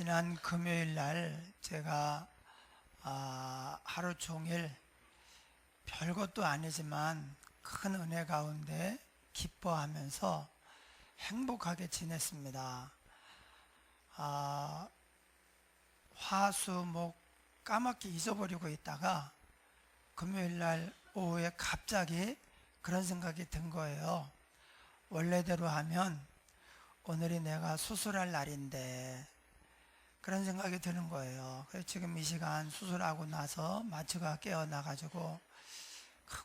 지난 금요일 날 제가 하루 종일 별것도 아니지만 큰 은혜 가운데 기뻐하면서 행복하게 지냈습니다. 화, 수, 목 까맣게 잊어버리고 있다가 금요일 날 오후에 갑자기 그런 생각이 든 거예요. 원래대로 하면 오늘이 내가 수술할 날인데, 그런 생각이 드는 거예요. 그래서 지금 이 시간 수술하고 나서 마취가 깨어나가지고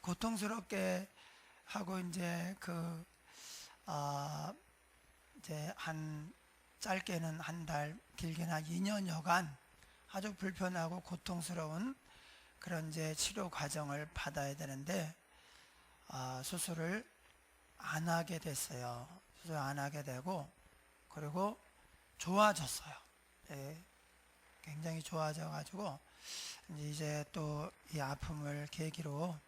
고통스럽게 하고 이제 이제 짧게는 한 달, 길게는 한 2년여간 아주 불편하고 고통스러운 그런 이제 치료 과정을 받아야 되는데, 수술을 안 하게 됐어요. 수술 안 하게 되고, 그리고 좋아졌어요. 네, 굉장히 좋아져가지고 이제 또 이 아픔을 계기로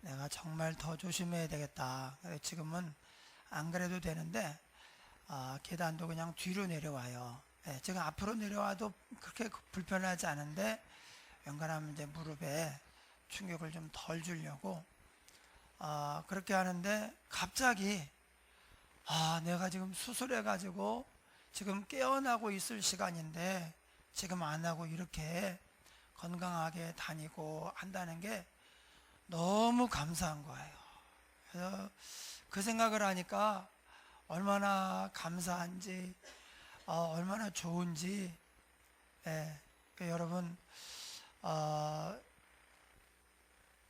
내가 정말 더 조심해야 되겠다. 지금은 안 그래도 되는데 계단도 그냥 뒤로 내려와요. 네, 지금 앞으로 내려와도 그렇게 불편하지 않은데 웬간하면 이제 무릎에 충격을 좀 덜 주려고 그렇게 하는데, 갑자기 내가 지금 수술해가지고 지금 깨어나고 있을 시간인데 지금 안 하고 이렇게 건강하게 다니고 한다는 게 너무 감사한 거예요. 그래서 그 생각을 하니까 얼마나 감사한지, 얼마나 좋은지. 여러분,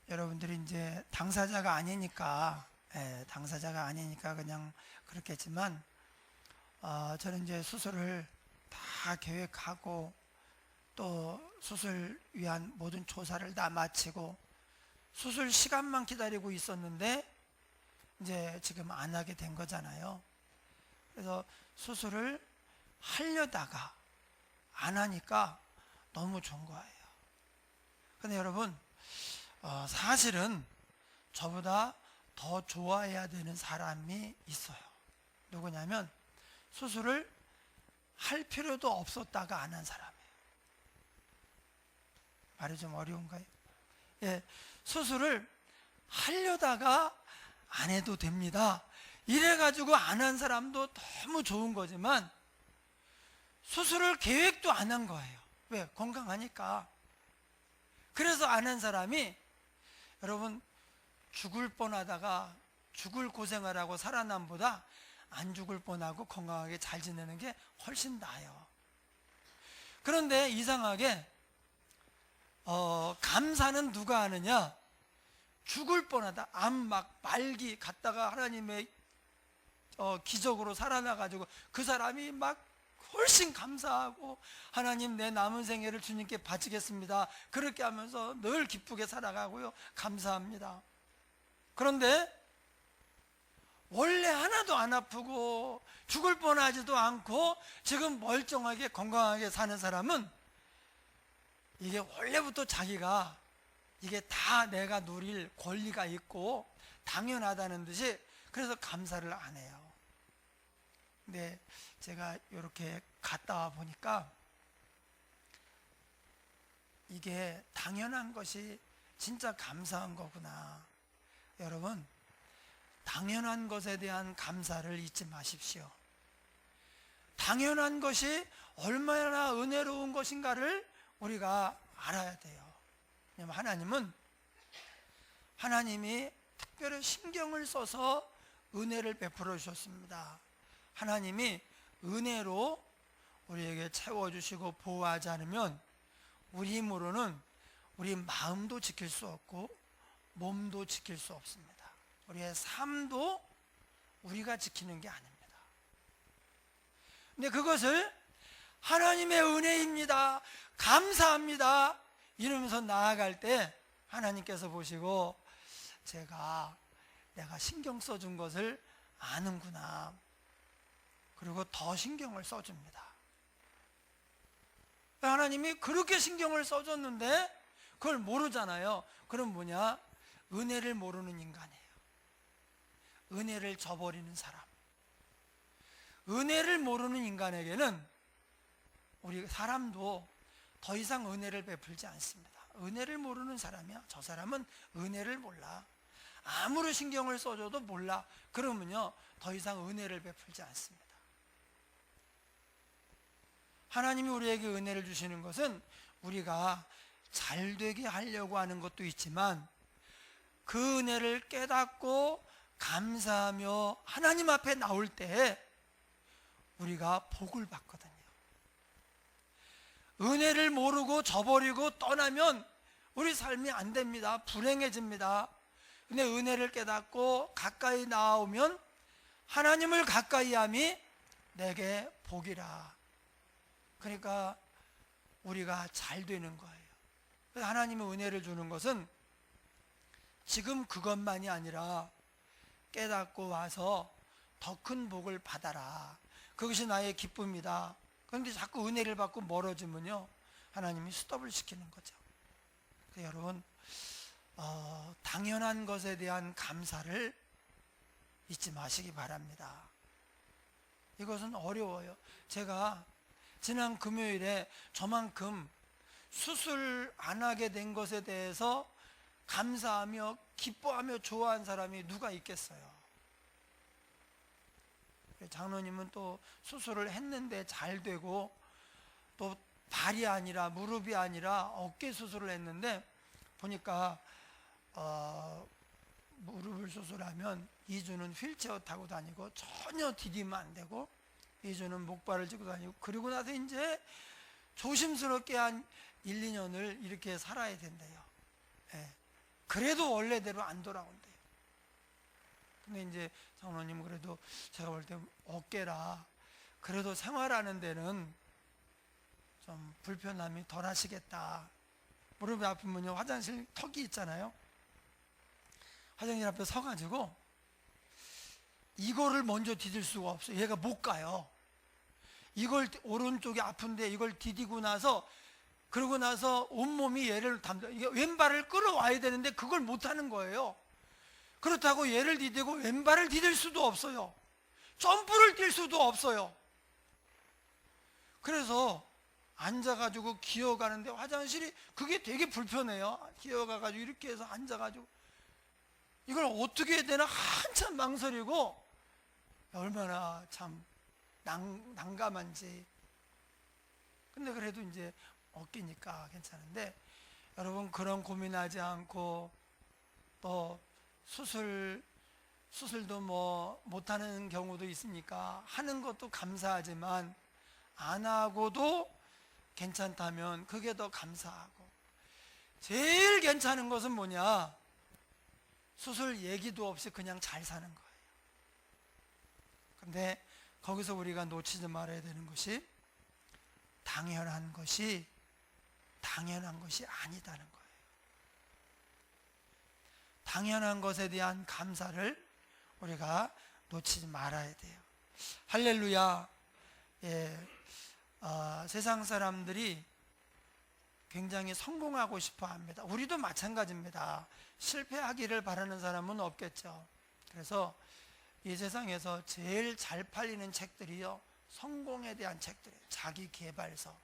여러분들이 이제 당사자가 아니니까 그냥 그렇겠지만, 저는 이제 수술을 다 계획하고 또 수술 위한 모든 조사를 다 마치고 수술 시간만 기다리고 있었는데 이제 지금 안 하게 된 거잖아요. 그래서 수술을 하려다가 안 하니까 너무 좋은 거예요. 근데 여러분, 사실은 저보다 더 좋아해야 되는 사람이 있어요. 누구냐면 수술을 할 필요도 없었다가 안 한 사람이에요. 말이 좀 어려운가요? 수술을 하려다가 안 해도 됩니다. 이래가지고 안 한 사람도 너무 좋은 거지만, 수술을 계획도 안 한 거예요. 왜? 건강하니까. 그래서 안 한 사람이, 여러분, 죽을 뻔하다가 죽을 고생을 하고 살아남보다 안 죽을 뻔하고 건강하게 잘 지내는 게 훨씬 나아요. 그런데 이상하게 감사는 누가 하느냐? 죽을 뻔하다, 암 막 말기 갔다가 하나님의 기적으로 살아나가지고 그 사람이 막 훨씬 감사하고, 하나님 내 남은 생애를 주님께 바치겠습니다, 그렇게 하면서 늘 기쁘게 살아가고요, 감사합니다. 그런데 원래 하나도 안 아프고 죽을 뻔하지도 않고 지금 멀쩡하게 건강하게 사는 사람은 이게 원래부터 자기가 이게 다 내가 누릴 권리가 있고 당연하다는 듯이, 그래서 감사를 안 해요. 근데 제가 이렇게 갔다 와 보니까 이게 당연한 것이 진짜 감사한 거구나. 여러분, 당연한 것에 대한 감사를 잊지 마십시오. 당연한 것이 얼마나 은혜로운 것인가를 우리가 알아야 돼요. 왜냐하면 하나님이 특별히 신경을 써서 은혜를 베풀어 주셨습니다. 하나님이 은혜로 우리에게 채워주시고 보호하지 않으면 우리 힘으로는 우리 마음도 지킬 수 없고 몸도 지킬 수 없습니다. 우리의 삶도 우리가 지키는 게 아닙니다. 근데 그것을 하나님의 은혜입니다, 감사합니다 이러면서 나아갈 때 하나님께서 보시고 내가 신경 써준 것을 아는구나, 그리고 더 신경을 써줍니다. 하나님이 그렇게 신경을 써줬는데 그걸 모르잖아요. 그럼 뭐냐? 은혜를 모르는 인간이에요. 은혜를 저버리는 사람. 은혜를 모르는 인간에게는 우리 사람도 더 이상 은혜를 베풀지 않습니다. 은혜를 모르는 사람이야. 저 사람은 은혜를 몰라. 아무리 신경을 써줘도 몰라. 그러면요, 더 이상 은혜를 베풀지 않습니다. 하나님이 우리에게 은혜를 주시는 것은 우리가 잘 되게 하려고 하는 것도 있지만, 그 은혜를 깨닫고 감사하며 하나님 앞에 나올 때 우리가 복을 받거든요. 은혜를 모르고 저버리고 떠나면 우리 삶이 안 됩니다. 불행해집니다. 근데 은혜를 깨닫고 가까이 나오면 하나님을 가까이 함이 내게 복이라. 그러니까 우리가 잘 되는 거예요. 그래서 하나님의 은혜를 주는 것은 지금 그것만이 아니라 깨닫고 와서 더 큰 복을 받아라. 그것이 나의 기쁨이다. 그런데 자꾸 은혜를 받고 멀어지면요, 하나님이 스톱을 시키는 거죠. 여러분, 당연한 것에 대한 감사를 잊지 마시기 바랍니다. 이것은 어려워요. 제가 지난 금요일에 저만큼 수술 안 하게 된 것에 대해서 감사하며 기뻐하며 좋아한 사람이 누가 있겠어요? 장로님은 또 수술을 했는데 잘 되고, 또 발이 아니라 무릎이 아니라 어깨 수술을 했는데 보니까 무릎을 수술하면 2주는 휠체어 타고 다니고 전혀 디디면 안 되고, 2주는 목발을 짚고 다니고, 그리고 나서 이제 조심스럽게 한 1, 2년을 이렇게 살아야 된대요. 예. 그래도 원래대로 안 돌아온대요. 근데 이제 장로님은 그래도 제가 볼 때 어깨라 그래도 생활하는 데는 좀 불편함이 덜 하시겠다. 무릎이 아프면요, 화장실 턱이 있잖아요. 화장실 앞에 서가지고 이거를 먼저 디딜 수가 없어요. 얘가 못 가요. 이걸 오른쪽이 아픈데 이걸 디디고 나서, 그러고 나서 온몸이 얘를 왼발을 끌어와야 되는데 그걸 못하는 거예요. 그렇다고 얘를 디디고 왼발을 디딜 수도 없어요. 점프를 뛸 수도 없어요. 그래서 앉아가지고 기어가는데 화장실이 그게 되게 불편해요. 기어가가지고 이렇게 해서 앉아가지고 이걸 어떻게 해야 되나 한참 망설이고, 얼마나 참 난감한지. 근데 그래도 이제 어깨니까 괜찮은데, 여러분 그런 고민하지 않고 또 수술도 뭐 못하는 경우도 있으니까 하는 것도 감사하지만 안 하고도 괜찮다면 그게 더 감사하고, 제일 괜찮은 것은 뭐냐? 수술 얘기도 없이 그냥 잘 사는 거예요. 근데 거기서 우리가 놓치지 말아야 되는 것이 당연한 것이 아니다는 거예요. 당연한 것에 대한 감사를 우리가 놓치지 말아야 돼요. 할렐루야. 예, 세상 사람들이 굉장히 성공하고 싶어 합니다. 우리도 마찬가지입니다. 실패하기를 바라는 사람은 없겠죠. 그래서 이 세상에서 제일 잘 팔리는 책들이요, 성공에 대한 책들이에요. 자기 개발서.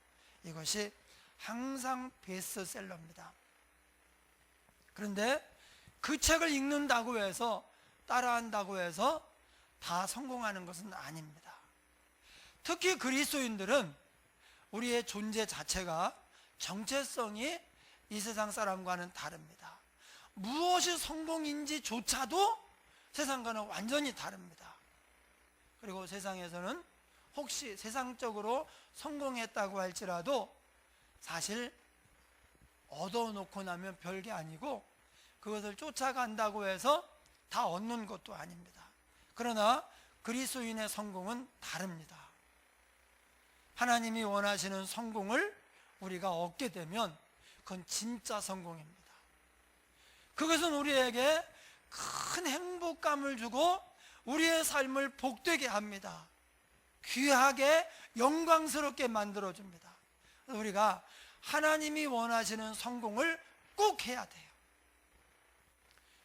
이것이 항상 베스트셀러입니다. 그런데 그 책을 읽는다고 해서, 따라한다고 해서 다 성공하는 것은 아닙니다. 특히 그리스도인들은 우리의 존재 자체가, 정체성이 이 세상 사람과는 다릅니다. 무엇이 성공인지조차도 세상과는 완전히 다릅니다. 그리고 세상에서는 혹시 세상적으로 성공했다고 할지라도 사실 얻어놓고 나면 별게 아니고, 그것을 쫓아간다고 해서 다 얻는 것도 아닙니다. 그러나 그리스도인의 성공은 다릅니다. 하나님이 원하시는 성공을 우리가 얻게 되면 그건 진짜 성공입니다. 그것은 우리에게 큰 행복감을 주고 우리의 삶을 복되게 합니다. 귀하게 영광스럽게 만들어줍니다. 우리가 하나님이 원하시는 성공을 꼭 해야 돼요.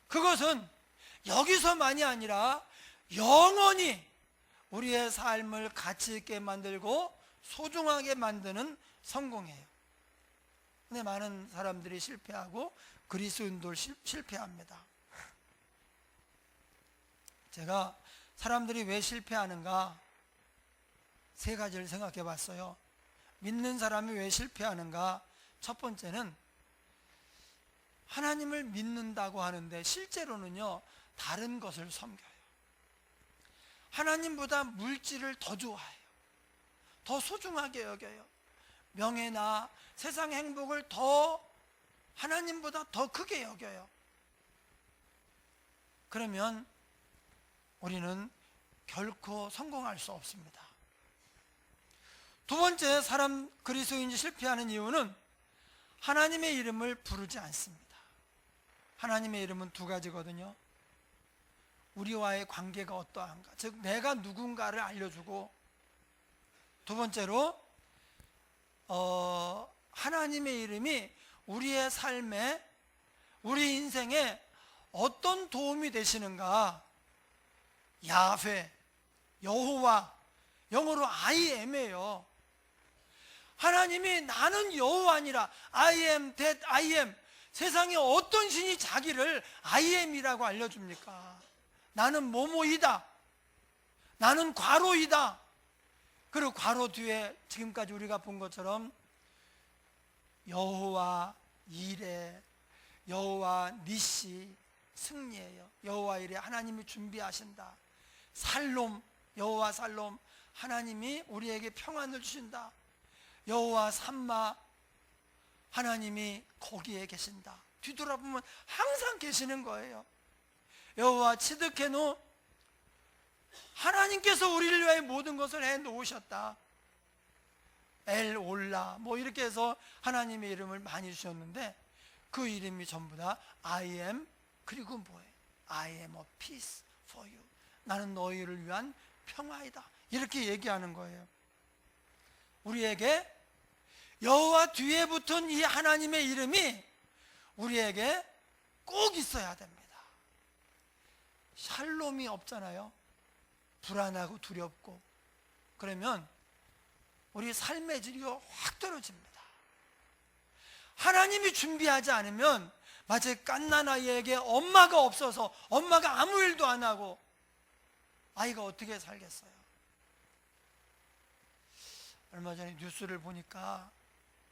그것은 여기서만이 아니라 영원히 우리의 삶을 가치 있게 만들고 소중하게 만드는 성공이에요. 근데 많은 사람들이 실패하고 그리스도인도 실패합니다. 제가 사람들이 왜 실패하는가 세 가지를 생각해 봤어요. 믿는 사람이 왜 실패하는가? 첫 번째는 하나님을 믿는다고 하는데 실제로는요 다른 것을 섬겨요. 하나님보다 물질을 더 좋아해요. 더 소중하게 여겨요. 명예나 세상 행복을 더 하나님보다 더 크게 여겨요. 그러면 우리는 결코 성공할 수 없습니다. 두 번째, 사람 그리스도인이 실패하는 이유는 하나님의 이름을 부르지 않습니다. 하나님의 이름은 두 가지거든요. 우리와의 관계가 어떠한가, 즉 내가 누군가를 알려주고, 두 번째로 하나님의 이름이 우리의 삶에, 우리 인생에 어떤 도움이 되시는가. 야훼, 여호와, 영어로 I am이에요. 하나님이 나는 여호와니라, I am that I am. 세상에 어떤 신이 자기를 I am이라고 알려줍니까? 나는 뭐뭐이다, 나는 괄호이다. 그리고 괄호 뒤에 지금까지 우리가 본 것처럼 여호와 이레, 여호와 니시, 승리예요. 여호와 이레, 하나님이 준비하신다. 살롬, 여호와 살롬, 하나님이 우리에게 평안을 주신다. 여호와 삼마, 하나님이 거기에 계신다. 뒤돌아보면 항상 계시는 거예요. 여호와 츠드케노, 하나님께서 우리를 위해 모든 것을 해 놓으셨다. 엘 올라, 뭐 이렇게 해서 하나님의 이름을 많이 주셨는데 그 이름이 전부 다 I am, 그리고 뭐예요? I am a peace for you. 나는 너희를 위한 평화이다. 이렇게 얘기하는 거예요. 우리에게 여호와 뒤에 붙은 이 하나님의 이름이 우리에게 꼭 있어야 됩니다. 샬롬이 없잖아요. 불안하고 두렵고, 그러면 우리 삶의 질이 확 떨어집니다. 하나님이 준비하지 않으면 마치 갓난아이에게 엄마가 없어서 엄마가 아무 일도 안 하고 아이가 어떻게 살겠어요? 얼마 전에 뉴스를 보니까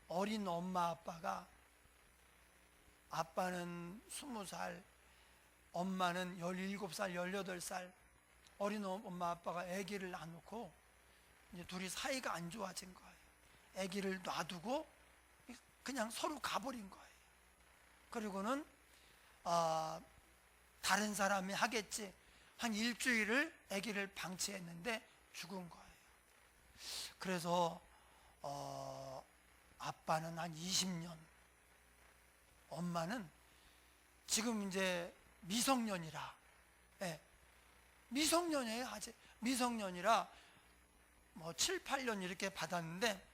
어린 엄마 아빠가, 아빠는 20살, 엄마는 17살, 18살 어린 엄마 아빠가 아기를 놔놓고 이제 둘이 사이가 안 좋아진 거예요. 아기를 놔두고 그냥 서로 가버린 거예요. 그리고는 다른 사람이 하겠지, 한 일주일을 아기를 방치했는데 죽은 거예요. 그래서 아빠는 한 20년, 엄마는 지금 이제 미성년이라, 미성년이에요. 아직 미성년이라 뭐 7, 8년 이렇게 받았는데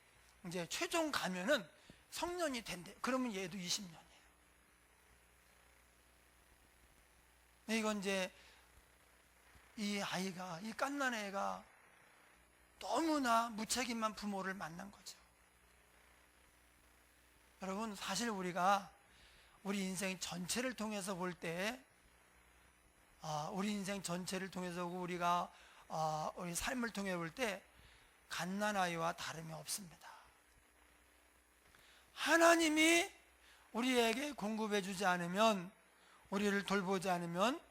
이제 최종 가면은 성년이 된대. 그러면 얘도 20년이에요. 이건 이제 이 아이가, 이 갓난 애가 너무나 무책임한 부모를 만난 거죠. 여러분, 사실 우리가 우리 인생 전체를 통해서 볼 때, 우리 인생 전체를 통해서 우리가 우리 삶을 통해 볼 때 갓난아이와 다름이 없습니다. 하나님이 우리에게 공급해 주지 않으면, 우리를 돌보지 않으면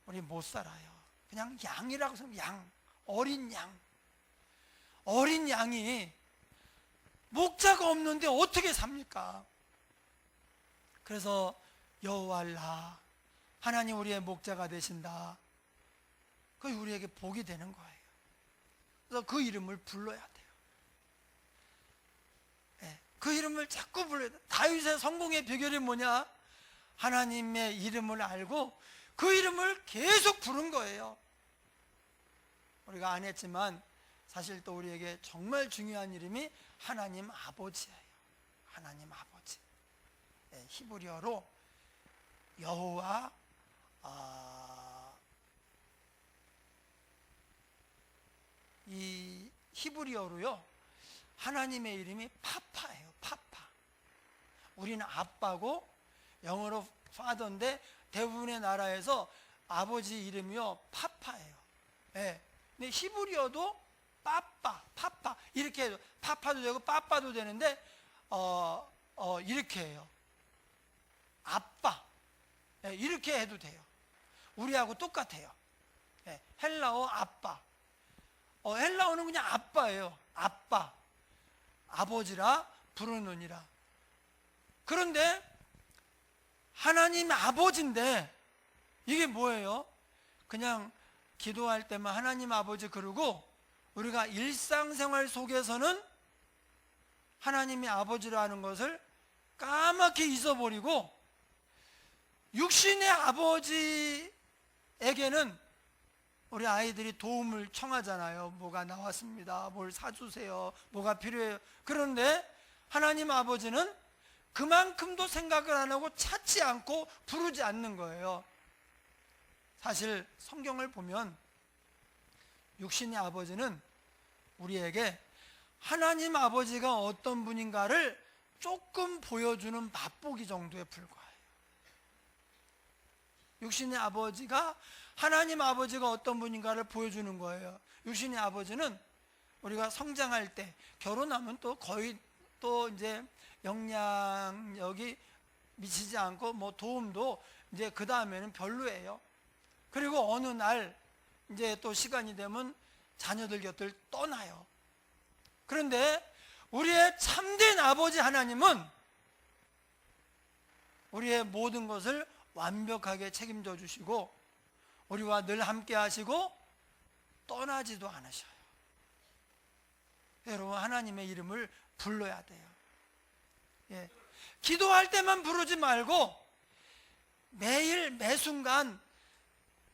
우리 못 살아요. 그냥 양이라고 생각하면 양, 어린 양. 어린 양이 목자가 없는데 어떻게 삽니까? 그래서 여호와라, 하나님 우리의 목자가 되신다. 그게 우리에게 복이 되는 거예요. 그래서 그 이름을 불러야 돼요. 그 이름을 자꾸 불러야 돼요. 다윗의 성공의 비결이 뭐냐? 하나님의 이름을 알고 그 이름을 계속 부른 거예요. 우리가 안 했지만 사실 또 우리에게 정말 중요한 이름이 하나님 아버지예요. 하나님 아버지. 히브리어로 여호와, 이 히브리어로요, 하나님의 이름이 파파예요. 파파. 우리는 아빠고 영어로 father인데 대부분의 나라에서 아버지 이름이요 파파예요. 예. 근데 히브리어도 파파 이렇게 해도 파파도 되고 빠빠도 되는데 이렇게 해요. 아빠. 예, 이렇게 해도 돼요. 우리하고 똑같아요. 예, 헬라어 아빠. 헬라어는 그냥 아빠예요. 아빠. 아버지라 부르느니라. 그런데 하나님 아버지인데 이게 뭐예요? 그냥 기도할 때만 하나님 아버지 그러고 우리가 일상생활 속에서는 하나님이 아버지라는 것을 까맣게 잊어버리고 육신의 아버지에게는 우리 아이들이 도움을 청하잖아요. 뭐가 나왔습니다. 뭘 사주세요. 뭐가 필요해요. 그런데 하나님 아버지는 그만큼도 생각을 안 하고 찾지 않고 부르지 않는 거예요. 사실 성경을 보면 육신의 아버지는 우리에게 하나님 아버지가 어떤 분인가를 조금 보여주는 맛보기 정도에 불과해요. 육신의 아버지가 하나님 아버지가 어떤 분인가를 보여주는 거예요. 육신의 아버지는 우리가 성장할 때 결혼하면 또 거의 또 이제 영향력이 미치지 않고 뭐 도움도 이제 그 다음에는 별로예요. 그리고 어느 날 이제 또 시간이 되면 자녀들 곁을 떠나요. 그런데 우리의 참된 아버지 하나님은 우리의 모든 것을 완벽하게 책임져 주시고 우리와 늘 함께 하시고 떠나지도 않으셔요. 여러분 하나님의 이름을 불러야 돼요. 예. 기도할 때만 부르지 말고 매일 매순간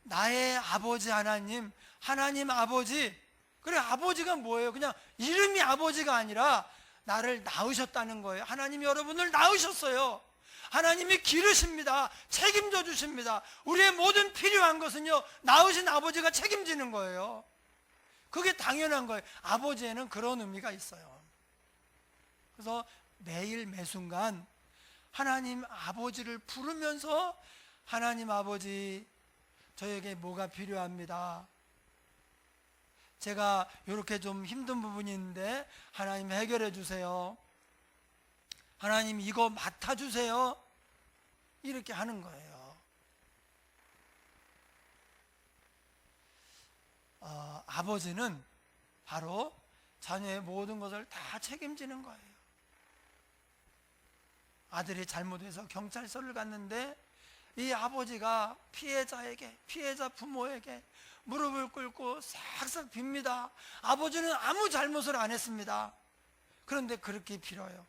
나의 아버지 하나님, 하나님 아버지. 그래, 아버지가 뭐예요? 그냥 이름이 아버지가 아니라 나를 낳으셨다는 거예요. 하나님이 여러분을 낳으셨어요. 하나님이 기르십니다. 책임져 주십니다. 우리의 모든 필요한 것은요, 낳으신 아버지가 책임지는 거예요. 그게 당연한 거예요. 아버지에는 그런 의미가 있어요. 그래서 매일 매순간 하나님 아버지를 부르면서 하나님 아버지, 저에게 뭐가 필요합니다. 제가 이렇게 좀 힘든 부분이 있는데 하나님 해결해 주세요. 하나님 이거 맡아주세요. 이렇게 하는 거예요. 아버지는 바로 자녀의 모든 것을 다 책임지는 거예요. 아들이 잘못해서 경찰서를 갔는데 이 아버지가 피해자 부모에게 무릎을 꿇고 싹싹 빕니다. 아버지는 아무 잘못을 안 했습니다. 그런데 그렇게 빌어요.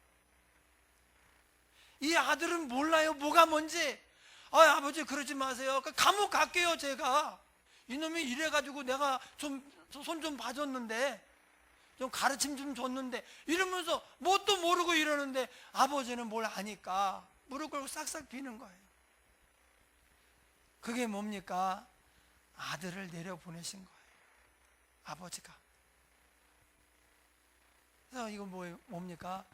이 아들은 몰라요. 뭐가 뭔지. 아버지 그러지 마세요. 감옥 갈게요. 제가 이놈이 이래가지고 내가 손 좀 봐줬는데 좀 가르침 좀 줬는데 이러면서 뭣도 모르고 이러는데 아버지는 뭘 아니까 무릎 꿇고 싹싹 비는 거예요. 그게 뭡니까? 아들을 내려보내신 거예요. 아버지가. 그래서 이거 뭡니까?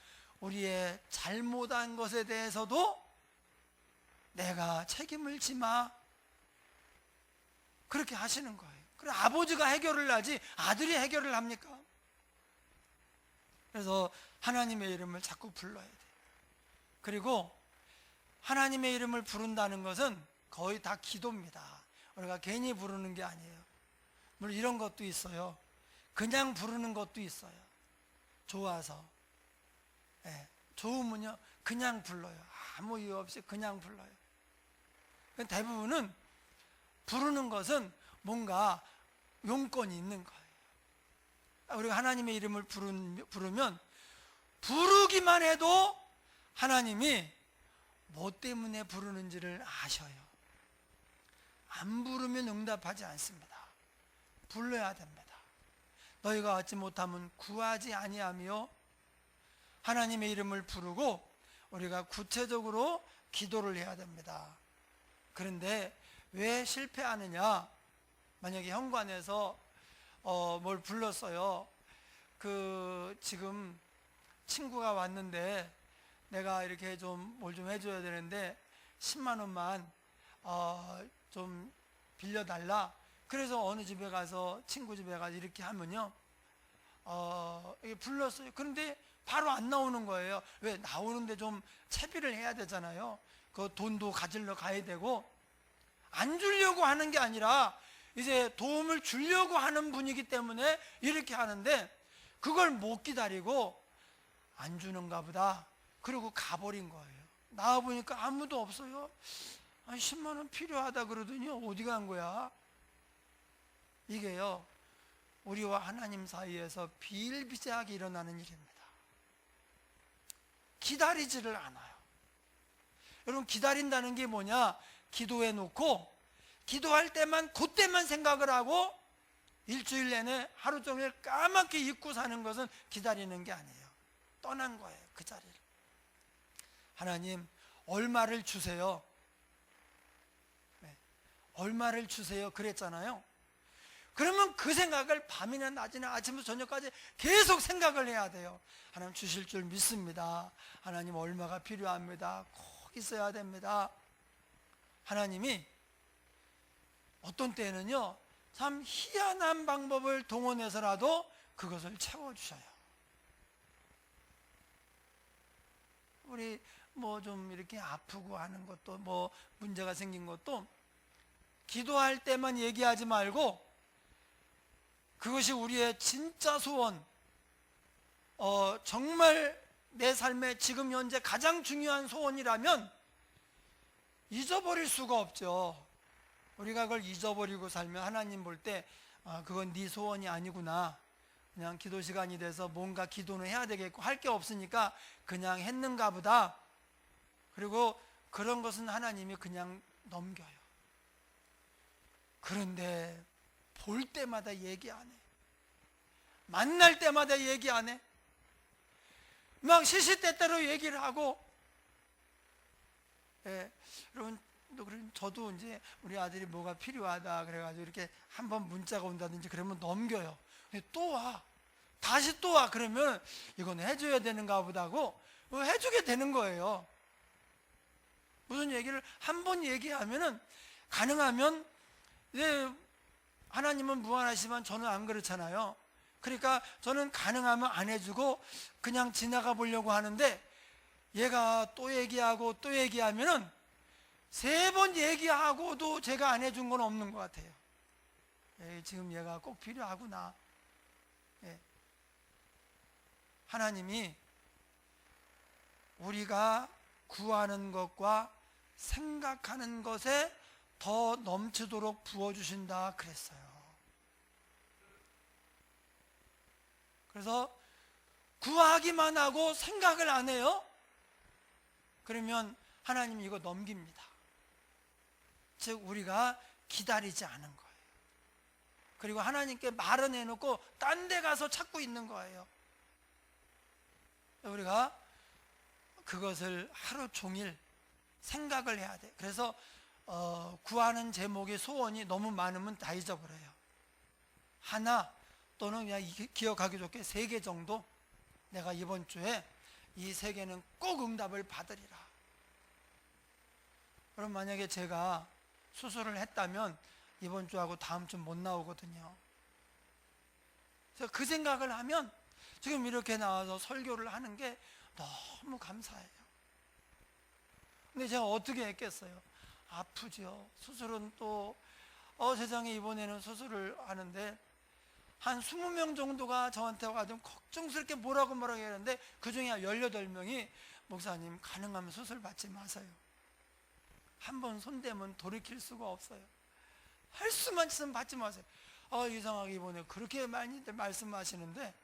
우리의 잘못한 것에 대해서도 내가 책임을 지마. 그렇게 하시는 거예요. 그래 아버지가 해결을 하지 아들이 해결을 합니까? 그래서 하나님의 이름을 자꾸 불러야 돼요. 그리고 하나님의 이름을 부른다는 것은 거의 다 기도입니다. 우리가 괜히 부르는 게 아니에요. 물론 이런 것도 있어요. 그냥 부르는 것도 있어요. 좋아서. 네, 좋으면요 그냥 불러요. 아무 이유 없이 그냥 불러요. 대부분은 부르는 것은 뭔가 용건이 있는 거예요. 우리가 하나님의 이름을 부르면 부르기만 해도 하나님이 뭐 때문에 부르는지를 아셔요. 안 부르면 응답하지 않습니다. 불러야 됩니다. 너희가 얻지 못하면 구하지 아니하며 하나님의 이름을 부르고 우리가 구체적으로 기도를 해야 됩니다. 그런데 왜 실패하느냐? 만약에 현관에서 뭘 불렀어요. 지금 친구가 왔는데 내가 이렇게 좀 뭘 좀 해줘야 되는데 10만 원만 좀 빌려달라. 그래서 어느 집에 가서 친구 집에 가서 이렇게 하면요, 이게 불렀어요. 그런데 바로 안 나오는 거예요. 왜? 나오는데 좀 채비를 해야 되잖아요. 그 돈도 가지러 가야 되고. 안 주려고 하는 게 아니라 이제 도움을 주려고 하는 분이기 때문에 이렇게 하는데, 그걸 못 기다리고 안 주는가 보다 그러고 가버린 거예요. 나와보니까 아무도 없어요. 10만 원 필요하다 그러더니 어디 간 거야? 이게요, 우리와 하나님 사이에서 비일비재하게 일어나는 일입니다. 기다리지를 않아요. 여러분, 기다린다는 게 뭐냐? 기도해 놓고 기도할 때만 그때만 생각을 하고 일주일 내내 하루 종일 까맣게 잊고 사는 것은 기다리는 게 아니에요. 떠난 거예요, 그 자리를. 하나님, 얼마를 주세요? 네, 얼마를 주세요 그랬잖아요. 그러면 그 생각을 밤이나 낮이나 아침부터 저녁까지 계속 생각을 해야 돼요. 하나님 주실 줄 믿습니다. 하나님 얼마가 필요합니다. 꼭 있어야 됩니다. 하나님이 어떤 때는요, 참 희한한 방법을 동원해서라도 그것을 채워주셔요. 우리 뭐 좀 이렇게 아프고 하는 것도, 뭐 문제가 생긴 것도 기도할 때만 얘기하지 말고 그것이 우리의 진짜 소원, 정말 내 삶에 지금 현재 가장 중요한 소원이라면 잊어버릴 수가 없죠. 우리가 그걸 잊어버리고 살면 하나님 볼 때 그건 네 소원이 아니구나, 그냥 기도 시간이 돼서 뭔가 기도는 해야 되겠고 할 게 없으니까 그냥 했는가 보다, 그리고 그런 것은 하나님이 그냥 넘겨요. 그런데 볼 때마다 얘기 안 해. 만날 때마다 얘기 안 해. 막 시시때때로 얘기를 하고. 예, 여러분, 저도 이제 우리 아들이 뭐가 필요하다 그래가지고 이렇게 한번 문자가 온다든지 그러면 넘겨요. 근데 또 와. 다시 또 와. 그러면 이건 해줘야 되는가 보다고 해주게 되는 거예요. 무슨 얘기를 한 번 얘기하면은 가능하면, 이제 하나님은 무한하시지만 저는 안 그렇잖아요. 그러니까 저는 가능하면 안 해주고 그냥 지나가 보려고 하는데, 얘가 또 얘기하고 또 얘기하면은 3번 얘기하고도 제가 안 해준 건 없는 것 같아요. 지금 얘가 꼭 필요하구나. 하나님이 우리가 구하는 것과 생각하는 것에 더 넘치도록 부어주신다 그랬어요. 그래서 구하기만 하고 생각을 안 해요? 그러면 하나님이 이거 넘깁니다. 즉 우리가 기다리지 않은 거예요. 그리고 하나님께 말은 해놓고 딴 데 가서 찾고 있는 거예요. 우리가 그것을 하루 종일 생각을 해야 돼. 그래서 구하는 제목의 소원이 너무 많으면 다 잊어버려요. 하나 또는 그냥 기억하기 좋게 3개 정도, 내가 이번 주에 이 3개는 꼭 응답을 받으리라. 그럼 만약에 제가 수술을 했다면 이번 주하고 다음 주 못 나오거든요. 그래서 그 생각을 하면 지금 이렇게 나와서 설교를 하는 게 너무 감사해요. 근데 제가 어떻게 했겠어요? 아프죠. 수술은 또 세상에 이번에는 수술을 하는데 한 20명 정도가 저한테 와가지고 걱정스럽게 뭐라고 하는데, 그 중에 18명이 목사님 가능하면 수술 받지 마세요. 한번 손대면 돌이킬 수가 없어요. 할 수만 있으면 받지 마세요. 이상하게 이번에 그렇게 많이들 말씀하시는데,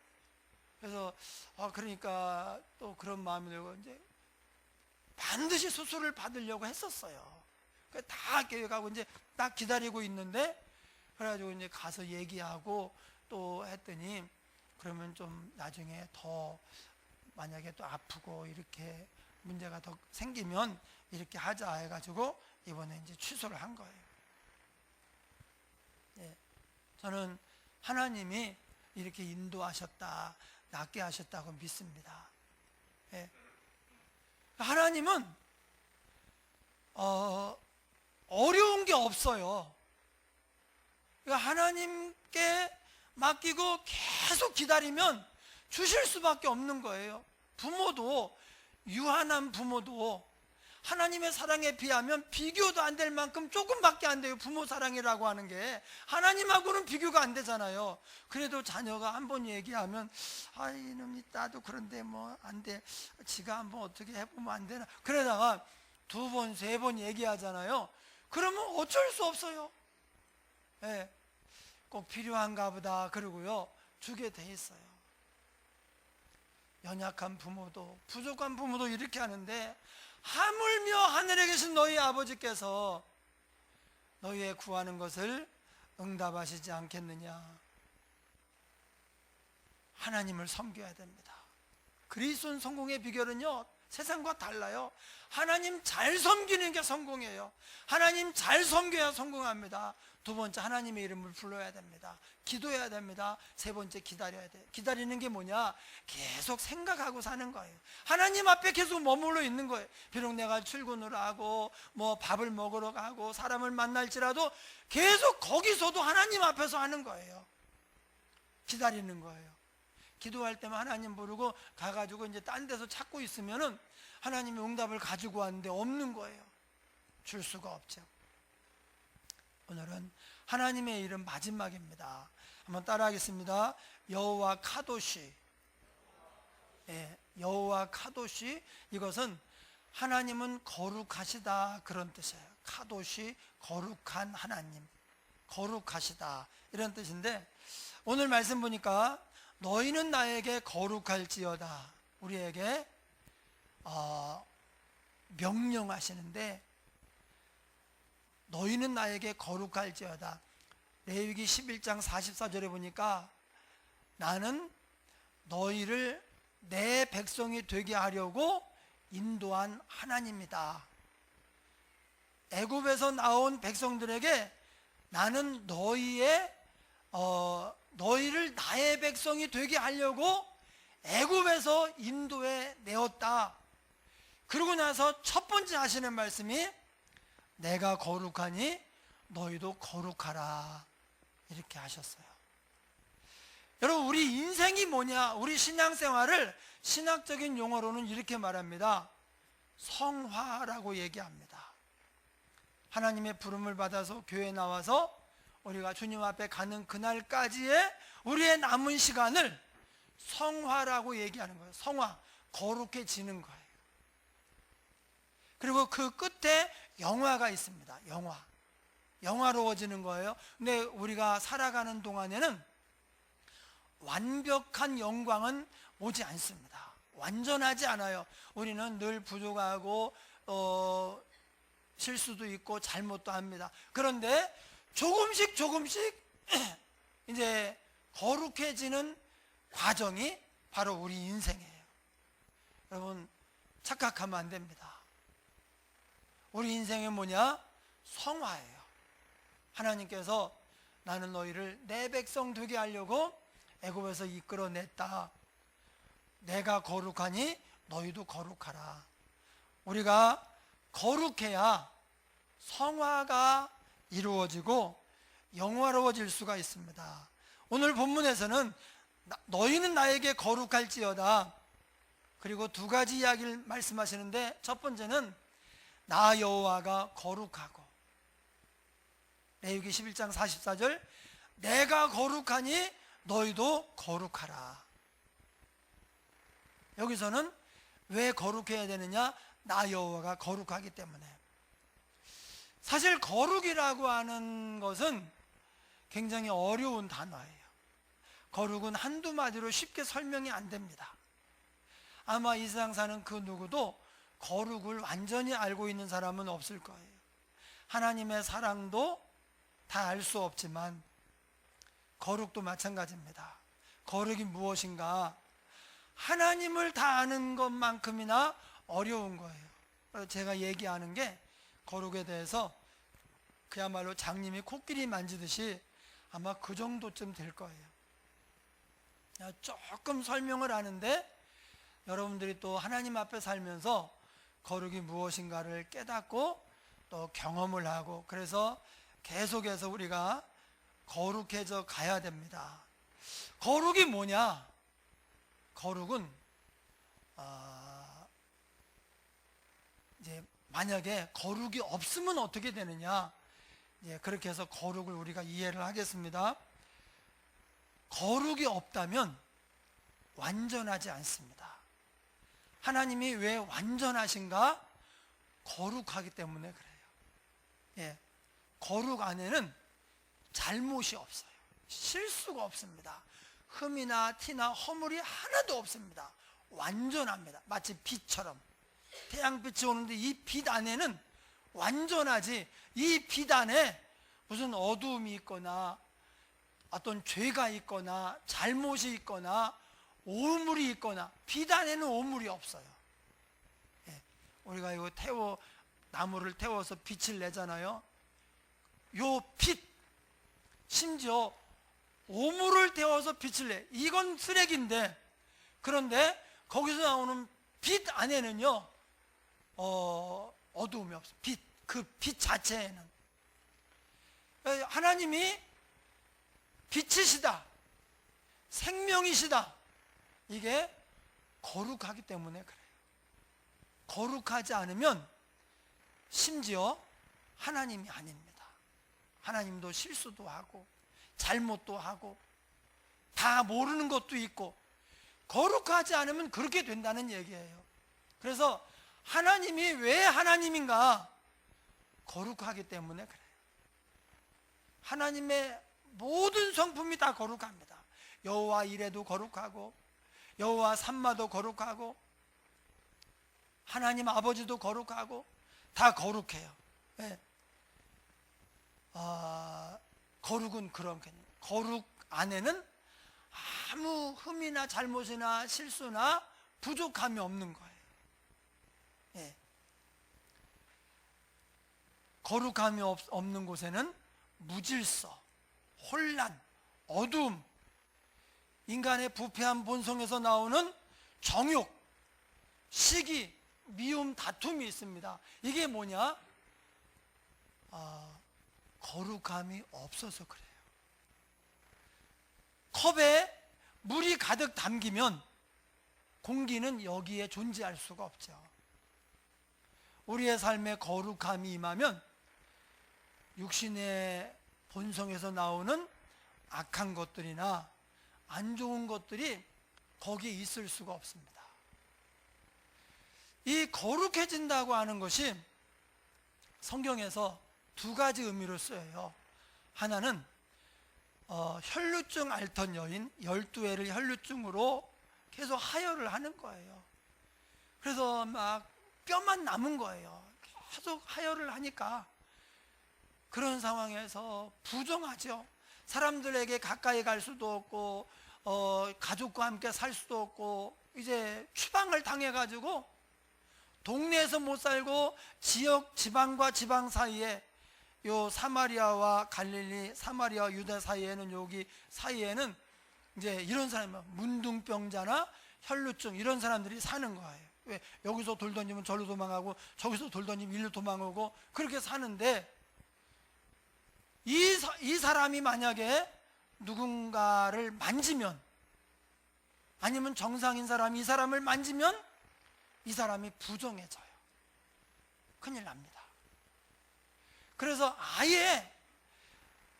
그래서 그러니까 또 그런 마음이 들고 이제 반드시 수술을 받으려고 했었어요. 다 계획하고 이제 딱 기다리고 있는데, 그래가지고 이제 가서 얘기하고 또 했더니, 그러면 좀 나중에 더 만약에 또 아프고 이렇게 문제가 더 생기면 이렇게 하자 해가지고 이번에 이제 취소를 한 거예요. 저는 하나님이 이렇게 인도하셨다, 낫게 하셨다고 믿습니다. 예. 하나님은 어려운 게 없어요. 그러니까 하나님께 맡기고 계속 기다리면 주실 수밖에 없는 거예요. 부모도, 유한한 부모도 하나님의 사랑에 비하면 비교도 안 될 만큼 조금밖에 안 돼요. 부모 사랑이라고 하는 게 하나님하고는 비교가 안 되잖아요. 그래도 자녀가 한 번 얘기하면 이놈이 나도 그런데 뭐 안 돼, 지가 한번 어떻게 해보면 안 되나, 그러다가 두 번, 세 번 얘기하잖아요. 그러면 어쩔 수 없어요. 예, 꼭 필요한가 보다 그러고요, 주게 돼 있어요. 연약한 부모도, 부족한 부모도 이렇게 하는데, 하물며 하늘에 계신 너희 아버지께서 너희의 구하는 것을 응답하시지 않겠느냐. 하나님을 섬겨야 됩니다. 그리스도인 성공의 비결은요, 세상과 달라요. 하나님 잘 섬기는 게 성공이에요. 하나님 잘 섬겨야 성공합니다. 두 번째, 하나님의 이름을 불러야 됩니다. 기도해야 됩니다. 세 번째, 기다려야 돼요. 기다리는 게 뭐냐? 계속 생각하고 사는 거예요. 하나님 앞에 계속 머물러 있는 거예요. 비록 내가 출근을 하고 뭐 밥을 먹으러 가고 사람을 만날지라도 계속 거기서도 하나님 앞에서 하는 거예요. 기다리는 거예요. 기도할 때만 하나님 부르고 가가지고 이제 딴 데서 찾고 있으면은 하나님이 응답을 가지고 왔는데 없는 거예요. 줄 수가 없죠. 오늘은 하나님의 이름 마지막입니다. 한번 따라하겠습니다. 여호와 카도시. 예, 여호와 카도시. 이것은 하나님은 거룩하시다, 그런 뜻이에요. 카도시, 거룩한 하나님, 거룩하시다, 이런 뜻인데, 오늘 말씀 보니까 너희는 나에게 거룩할지어다, 우리에게 명령하시는데, 너희는 나에게 거룩할지어다. 레위기 11장 44절에 보니까 나는 너희를 내 백성이 되게 하려고 인도한 하나님이다. 애굽에서 나온 백성들에게 나는 너희를 나의 백성이 되게 하려고 애굽에서 인도해 내었다. 그러고 나서 첫 번째 하시는 말씀이 내가 거룩하니 너희도 거룩하라, 이렇게 하셨어요. 여러분, 우리 인생이 뭐냐? 우리 신앙생활을 신학적인 용어로는 이렇게 말합니다. 성화라고 얘기합니다. 하나님의 부름을 받아서 교회에 나와서 우리가 주님 앞에 가는 그날까지의 우리의 남은 시간을 성화라고 얘기하는 거예요. 성화, 거룩해지는 거예요. 그리고 그 끝에 영화가 있습니다. 영화로워지는 거예요. 근데 우리가 살아가는 동안에는 완벽한 영광은 오지 않습니다. 완전하지 않아요. 우리는 늘 부족하고 실수도 있고 잘못도 합니다. 그런데 조금씩 이제 거룩해지는 과정이 바로 우리 인생이에요. 여러분, 착각하면 안 됩니다. 우리 인생이 뭐냐? 성화예요. 하나님께서 나는 너희를 내 백성 되게 하려고 애굽에서 이끌어냈다. 내가 거룩하니 너희도 거룩하라. 우리가 거룩해야 성화가 이루어지고 영화로워질 수가 있습니다. 오늘 본문에서는 너희는 나에게 거룩할지어다, 그리고 두 가지 이야기를 말씀하시는데, 첫 번째는 나 여호와가 거룩하고, 레위기 11장 44절 내가 거룩하니 너희도 거룩하라. 여기서는 왜 거룩해야 되느냐? 나 여호와가 거룩하기 때문에. 사실 거룩이라고 하는 것은 굉장히 어려운 단어예요. 거룩은 한두 마디로 쉽게 설명이 안 됩니다. 아마 이 세상 사는 그 누구도 거룩을 완전히 알고 있는 사람은 없을 거예요. 하나님의 사랑도 다 알 수 없지만 거룩도 마찬가지입니다. 거룩이 무엇인가? 하나님을 다 아는 것만큼이나 어려운 거예요. 제가 얘기하는 게 거룩에 대해서 그야말로 장님이 코끼리 만지듯이 아마 그 정도쯤 될 거예요. 조금 설명을 하는데 여러분들이 또 하나님 앞에 살면서 거룩이 무엇인가를 깨닫고 또 경험을 하고, 그래서 계속해서 우리가 거룩해져 가야 됩니다. 거룩이 뭐냐? 거룩은 이제 만약에 거룩이 없으면 어떻게 되느냐? 그렇게 해서 거룩을 우리가 이해를 하겠습니다. 거룩이 없다면 완전하지 않습니다. 하나님이 왜 완전하신가? 거룩하기 때문에 그래요. 거룩 안에는 잘못이 없어요. 실수가 없습니다. 흠이나 티나 허물이 하나도 없습니다. 완전합니다. 마치 빛처럼. 태양빛이 오는데 이 빛 안에는 완전하지, 이 빛 안에 무슨 어두움이 있거나 어떤 죄가 있거나 잘못이 있거나 오물이 있거나, 빛 안에는 오물이 없어요. 우리가 이거 나무를 태워서 빛을 내잖아요. 요 빛, 심지어 오물을 태워서 빛을 내. 이건 쓰레기인데, 그런데 거기서 나오는 빛 안에는요, 어두움이 없어요. 그 빛 자체에는. 하나님이 빛이시다, 생명이시다. 이게 거룩하기 때문에 그래요. 거룩하지 않으면 심지어 하나님이 아닙니다. 하나님도 실수도 하고 잘못도 하고 다 모르는 것도 있고, 거룩하지 않으면 그렇게 된다는 얘기예요. 그래서 하나님이 왜 하나님인가? 거룩하기 때문에 그래요. 하나님의 모든 성품이 다 거룩합니다. 여호와 이레도 거룩하고, 여호와 삼마도 거룩하고, 하나님 아버지도 거룩하고, 다 거룩해요. 거룩은 그런 개념. 거룩 안에는 아무 흠이나 잘못이나 실수나 부족함이 없는 거예요. 거룩함이 없는 곳에는 무질서, 혼란, 어두움, 인간의 부패한 본성에서 나오는 정욕, 시기, 미움, 다툼이 있습니다. 이게 뭐냐? 거룩함이 없어서 그래요. 컵에 물이 가득 담기면 공기는 여기에 존재할 수가 없죠. 우리의 삶에 거룩함이 임하면 육신의 본성에서 나오는 악한 것들이나 안 좋은 것들이 거기에 있을 수가 없습니다. 이 거룩해진다고 하는 것이 성경에서 두 가지 의미로 쓰여요. 하나는 혈루증 앓던 여인 12회를 혈루증으로 계속 하혈을 하는 거예요. 그래서 막 뼈만 남은 거예요. 계속 하혈을 하니까 그런 상황에서 부정하죠. 사람들에게 가까이 갈 수도 없고 가족과 함께 살 수도 없고, 이제 추방을 당해가지고 동네에서 못 살고 지방과 지방 사이에, 요 사마리아와 갈릴리, 사마리아와 유대 사이에는, 여기 사이에는 이제 이런 사람이 문둥병자나 혈루증 이런 사람들이 사는 거예요. 왜? 여기서 돌 던지면 절로 도망가고, 저기서 돌 던지면 일로 도망오고, 그렇게 사는데, 이 사람이 만약에 누군가를 만지면, 아니면 정상인 사람이 이 사람을 만지면 이 사람이 부정해져요. 큰일 납니다. 그래서 아예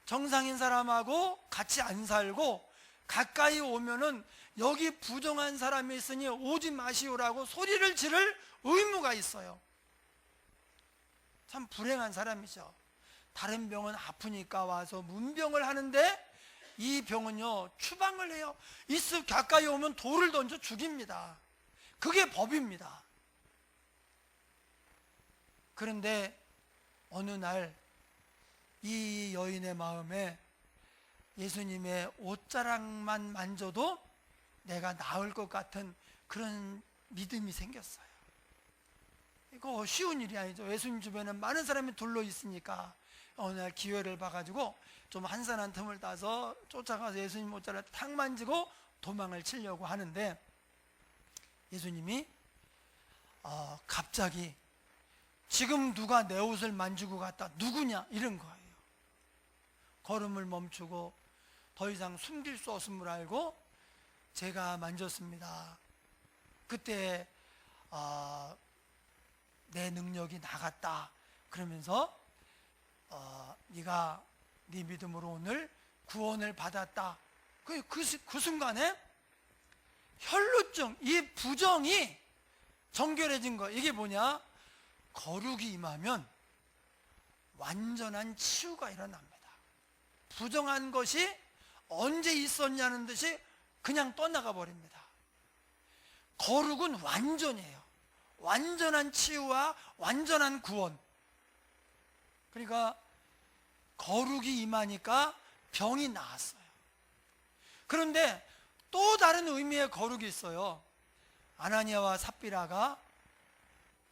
정상인 사람하고 같이 안 살고, 가까이 오면은 여기 부정한 사람이 있으니 오지 마시오라고 소리를 지를 의무가 있어요. 참 불행한 사람이죠. 다른 병은 아프니까 와서 문병을 하는데, 이 병은요 추방을 해요. 이스 가까이 오면 돌을 던져 죽입니다. 그게 법입니다. 그런데 어느 날 이 여인의 마음에 예수님의 옷자락만 만져도 내가 나을 것 같은 그런 믿음이 생겼어요. 이거 쉬운 일이 아니죠. 예수님 주변에 많은 사람이 둘러 있으니까 어느 날 기회를 봐가지고 좀 한산한 틈을 따서 쫓아가서 예수님 옷자락을 탁 만지고 도망을 치려고 하는데, 예수님이 갑자기 지금 누가 내 옷을 만지고 갔다 누구냐 이런 거예요. 걸음을 멈추고 더 이상 숨길 수 없음을 알고 제가 만졌습니다. 그때 내 능력이 나갔다. 그러면서 네가 네 믿음으로 오늘 구원을 받았다. 그 순간에 혈루증, 이 부정이 정결해진 거. 이게 뭐냐? 거룩이 임하면 완전한 치유가 일어납니다. 부정한 것이 언제 있었냐는 듯이 그냥 떠나가 버립니다. 거룩은 완전이에요. 완전한 치유와 완전한 구원. 그러니까 거룩이 임하니까 병이 나았어요. 그런데 또 다른 의미의 거룩이 있어요. 아나니아와 삽비라가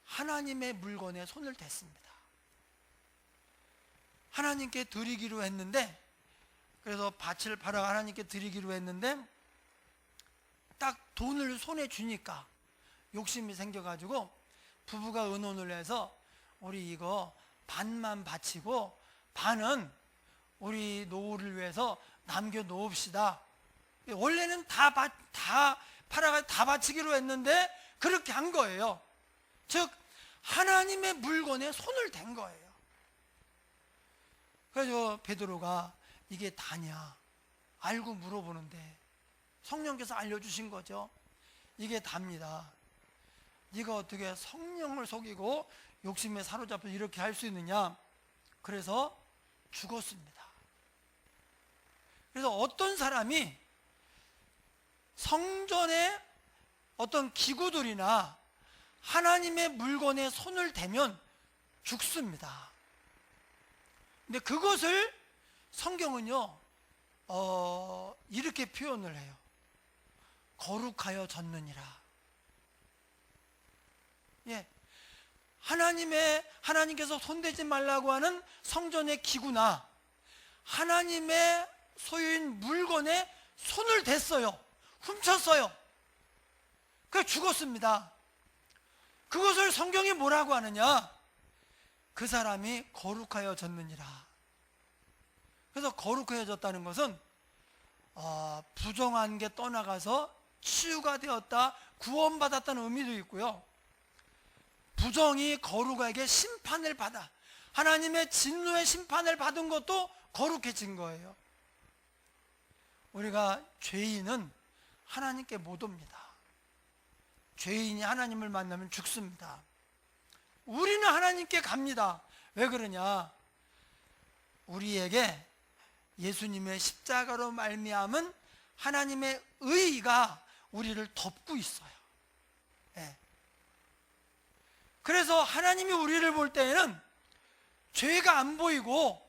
하나님의 물건에 손을 댔습니다. 하나님께 드리기로 했는데, 그래서 밭을 팔아 하나님께 드리기로 했는데 딱 돈을 손에 주니까 욕심이 생겨가지고 부부가 의논을 해서 우리 이거 반만 바치고 반은 우리 노후를 위해서 남겨놓읍시다. 원래는 다 팔아가 다 바치기로 했는데 그렇게 한 거예요. 즉 하나님의 물건에 손을 댄 거예요. 그래서 베드로가 이게 다냐 알고 물어보는데 성령께서 알려주신 거죠. 이게 답니다. 네가 어떻게 성령을 속이고 욕심에 사로잡혀 이렇게 할 수 있느냐. 그래서 죽었습니다. 그래서 어떤 사람이 성전의 어떤 기구들이나 하나님의 물건에 손을 대면 죽습니다. 근데 그것을 성경은요 이렇게 표현을 해요. 거룩하여 졌느니라. 예, 하나님께서 손대지 말라고 하는 성전의 기구나 하나님의 소유인 물건에 손을 댔어요. 훔쳤어요. 그래서 죽었습니다. 그것을 성경이 뭐라고 하느냐? 그 사람이 거룩하여졌느니라. 그래서 거룩해졌다는 것은 부정한 게 떠나가서 치유가 되었다, 구원받았다는 의미도 있고요. 부정이 거룩하게 심판을 받아 하나님의 진노의 심판을 받은 것도 거룩해진 거예요. 우리가 죄인은 하나님께 못 옵니다. 죄인이 하나님을 만나면 죽습니다. 우리는 하나님께 갑니다. 왜 그러냐? 우리에게 예수님의 십자가로 말미암은 하나님의 의가 우리를 덮고 있어요. 네. 그래서 하나님이 우리를 볼 때에는 죄가 안 보이고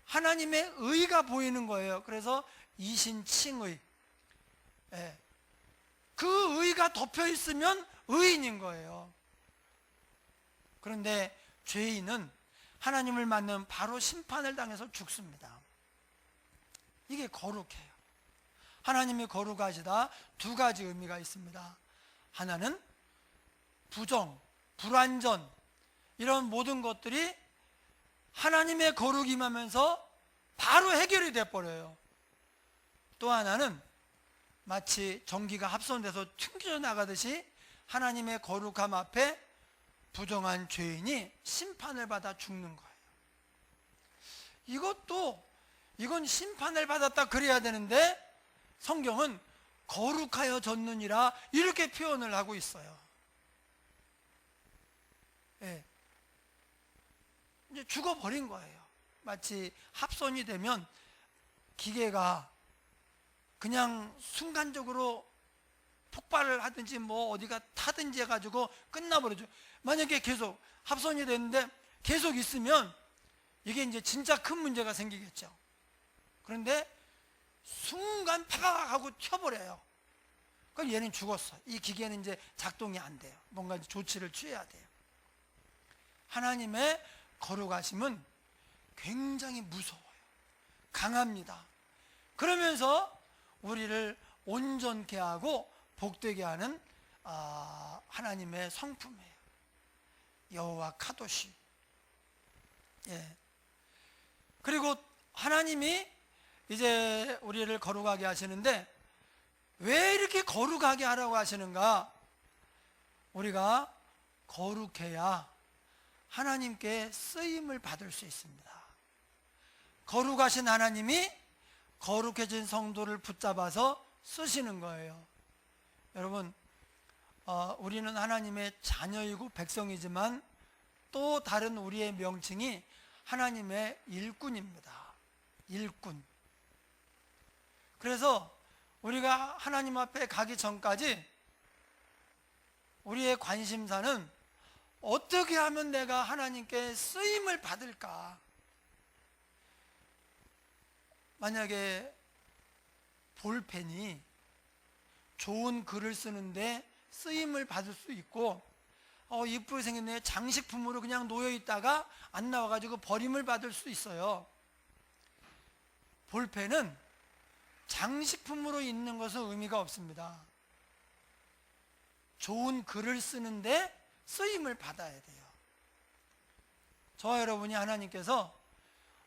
하나님의 의가 보이는 거예요. 그래서 이신칭의, 네. 그 의가 덮여 있으면 의인인 거예요. 그런데 죄인은 하나님을 만나면 바로 심판을 당해서 죽습니다. 이게 거룩해요. 하나님이 거룩하시다 두 가지 의미가 있습니다. 하나는 부정, 불완전 이런 모든 것들이 하나님의 거룩이 임하면서 바로 해결이 돼버려요. 또 하나는 마치 전기가 합선돼서 튕겨 나가듯이 하나님의 거룩함 앞에 부정한 죄인이 심판을 받아 죽는 거예요. 이건 심판을 받았다 그래야 되는데 성경은 거룩하여졌느니라 이렇게 표현을 하고 있어요. 예. 이제 죽어버린 거예요. 마치 합선이 되면 기계가 그냥 순간적으로 폭발을 하든지 뭐 어디가 타든지 해가지고 끝나버리죠. 만약에 계속 합선이 됐는데 계속 있으면 이게 이제 진짜 큰 문제가 생기겠죠. 그런데 순간 파박 하고 튀어버려요. 그럼 얘는 죽었어. 이 기계는 이제 작동이 안 돼요. 뭔가 이제 조치를 취해야 돼요. 하나님의 거룩하심은 굉장히 무서워요. 강합니다. 그러면서 우리를 온전케 하고 복되게 하는 하나님의 성품이에요. 여호와 카도시. 예. 그리고 하나님이 이제 우리를 거룩하게 하시는데 왜 이렇게 거룩하게 하라고 하시는가? 우리가 거룩해야 하나님께 쓰임을 받을 수 있습니다. 거룩하신 하나님이 거룩해진 성도를 붙잡아서 쓰시는 거예요. 여러분, 우리는 하나님의 자녀이고 백성이지만 또 다른 우리의 명칭이 하나님의 일꾼입니다. 일꾼. 그래서 우리가 하나님 앞에 가기 전까지 우리의 관심사는 어떻게 하면 내가 하나님께 쓰임을 받을까? 만약에 볼펜이 좋은 글을 쓰는데 쓰임을 받을 수 있고 이쁘게 생겼네, 장식품으로 그냥 놓여있다가 안 나와가지고 버림을 받을 수 있어요. 볼펜은 장식품으로 있는 것은 의미가 없습니다. 좋은 글을 쓰는데 쓰임을 받아야 돼요. 저와 여러분이 하나님께서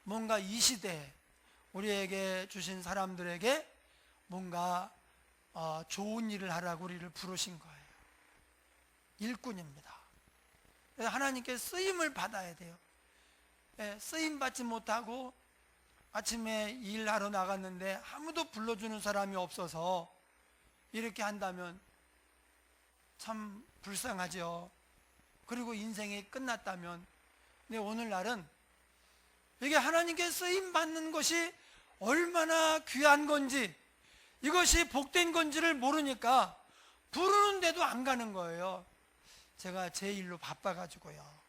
뭔가 이 시대에 우리에게 주신 사람들에게 뭔가 좋은 일을 하라고 우리를 부르신 거예요. 일꾼입니다. 그래서 하나님께 쓰임을 받아야 돼요. 쓰임 받지 못하고 아침에 일하러 나갔는데 아무도 불러주는 사람이 없어서 이렇게 한다면 참 불쌍하죠. 그리고 인생이 끝났다면. 근데 오늘날은 이게 하나님께 쓰임 받는 것이 얼마나 귀한 건지, 이것이 복된 건지를 모르니까 부르는데도 안 가는 거예요. 제가 제 일로 바빠가지고요.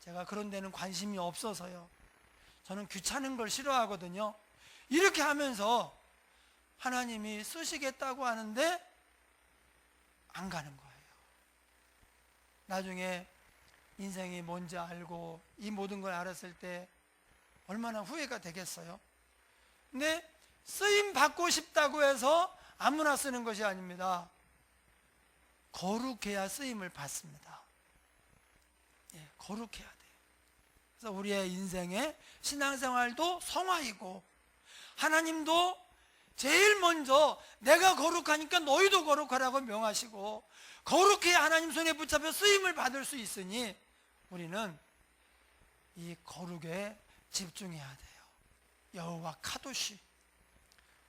제가 그런 데는 관심이 없어서요. 저는 귀찮은 걸 싫어하거든요. 이렇게 하면서 하나님이 쓰시겠다고 하는데 안 가는 거예요. 나중에 인생이 뭔지 알고 이 모든 걸 알았을 때 얼마나 후회가 되겠어요. 근데 쓰임 받고 싶다고 해서 아무나 쓰는 것이 아닙니다. 거룩해야 쓰임을 받습니다. 거룩해야 돼요. 그래서 우리의 인생의 신앙생활도 성화이고, 하나님도 제일 먼저 내가 거룩하니까 너희도 거룩하라고 명하시고, 거룩해야 하나님 손에 붙잡혀 쓰임을 받을 수 있으니 우리는 이 거룩에 집중해야 돼요. 여호와 카도시,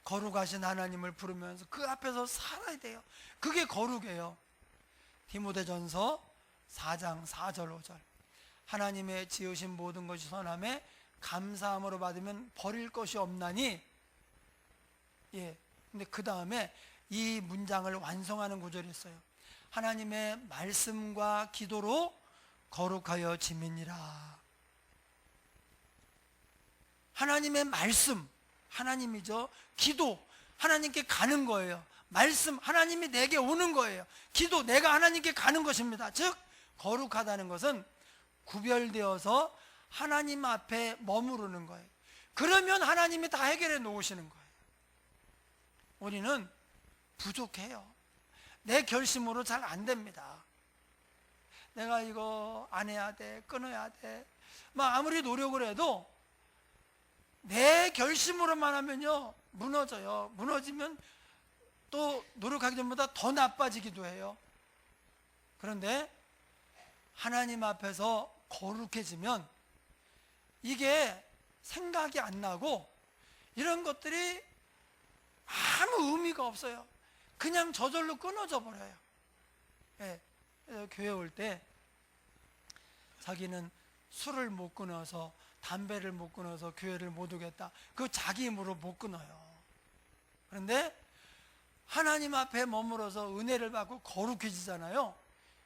거룩하신 하나님을 부르면서 그 앞에서 살아야 돼요. 그게 거룩이에요. 디모데전서 4장 4절 5절. 하나님의 지으신 모든 것이 선함에 감사함으로 받으면 버릴 것이 없나니. 근데 그 다음에 이 문장을 완성하는 구절이 있어요. 하나님의 말씀과 기도로 거룩하여 지미니라. 하나님의 말씀, 하나님이죠. 기도, 하나님께 가는 거예요. 말씀, 하나님이 내게 오는 거예요. 기도, 내가 하나님께 가는 것입니다. 즉 거룩하다는 것은 구별되어서 하나님 앞에 머무르는 거예요. 그러면 하나님이 다 해결해 놓으시는 거예요. 우리는 부족해요. 내 결심으로 잘 안 됩니다. 내가 이거 안 해야 돼, 끊어야 돼, 아무리 노력을 해도 내 결심으로만 하면요 무너져요. 무너지면 또 노력하기 전보다 더 나빠지기도 해요. 그런데 하나님 앞에서 거룩해지면 이게 생각이 안 나고 이런 것들이 아무 의미가 없어요. 그냥 저절로 끊어져 버려요. 교회 올 때 자기는 술을 못 끊어서, 담배를 못 끊어서 교회를 못 오겠다. 그 자기 힘으로 못 끊어요. 그런데 하나님 앞에 머물러서 은혜를 받고 거룩해지잖아요.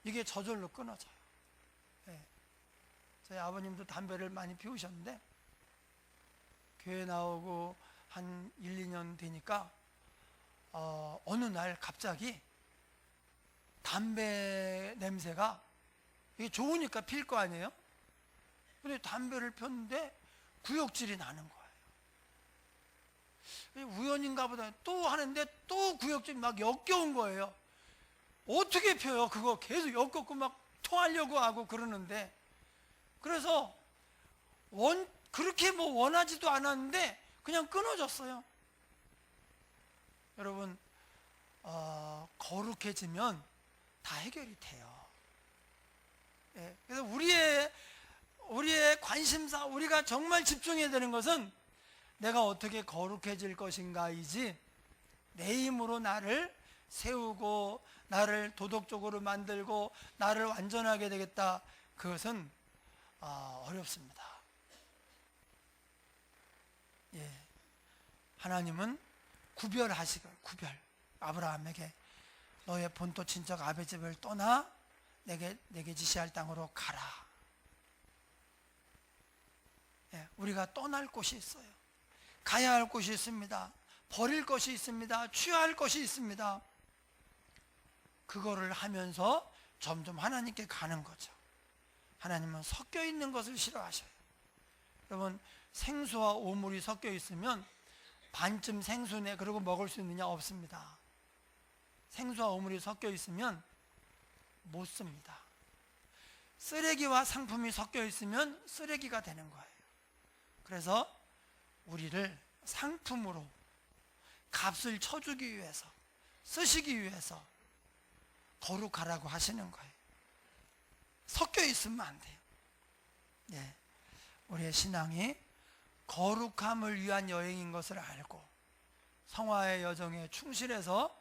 이게 저절로 끊어져요. 저희 아버님도 담배를 많이 피우셨는데 교회 나오고 한 1, 2년 되니까 어느 날 갑자기 담배 냄새가, 이게 좋으니까 필 거 아니에요? 근데 담배를 폈는데 구역질이 나는 거예요. 우연인가 보다 또 하는데 또 구역질 막 역겨운 거예요. 어떻게 펴요? 그거 계속 엮고 막 토하려고 하고 그러는데, 그래서 그렇게 뭐 원하지도 않았는데 그냥 끊어졌어요. 여러분, 거룩해지면 다 해결이 돼요. 예, 그래서 우리의 관심사, 우리가 정말 집중해야 되는 것은 내가 어떻게 거룩해질 것인가이지, 내 힘으로 나를 세우고 나를 도덕적으로 만들고 나를 완전하게 되겠다, 그것은 어렵습니다. 예, 하나님은 구별. 아브라함에게 너의 본토 친척 아베 집을 떠나 내게 지시할 땅으로 가라. 예, 우리가 떠날 곳이 있어요. 가야 할 곳이 있습니다. 버릴 것이 있습니다. 취할 것이 있습니다. 그거를 하면서 점점 하나님께 가는 거죠. 하나님은 섞여 있는 것을 싫어하셔요. 여러분, 생수와 오물이 섞여 있으면 반쯤 생수네 그러고 먹을 수 있느냐? 없습니다. 생수와 오물이 섞여 있으면 못 씁니다. 쓰레기와 상품이 섞여 있으면 쓰레기가 되는 거예요. 그래서 우리를 상품으로 값을 쳐주기 위해서, 쓰시기 위해서 거룩하라고 하시는 거예요. 섞여 있으면 안 돼요. 예, 우리의 신앙이 거룩함을 위한 여행인 것을 알고 성화의 여정에 충실해서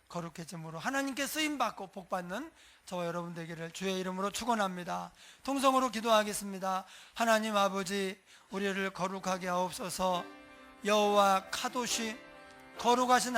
거룩해짐으로 하나님께 쓰임받고 복받는 저와 여러분 되기를 주의 이름으로 축원합니다. 통성으로 기도하겠습니다. 하나님 아버지, 우리를 거룩하게 하옵소서. 여호와 카도시, 거룩하신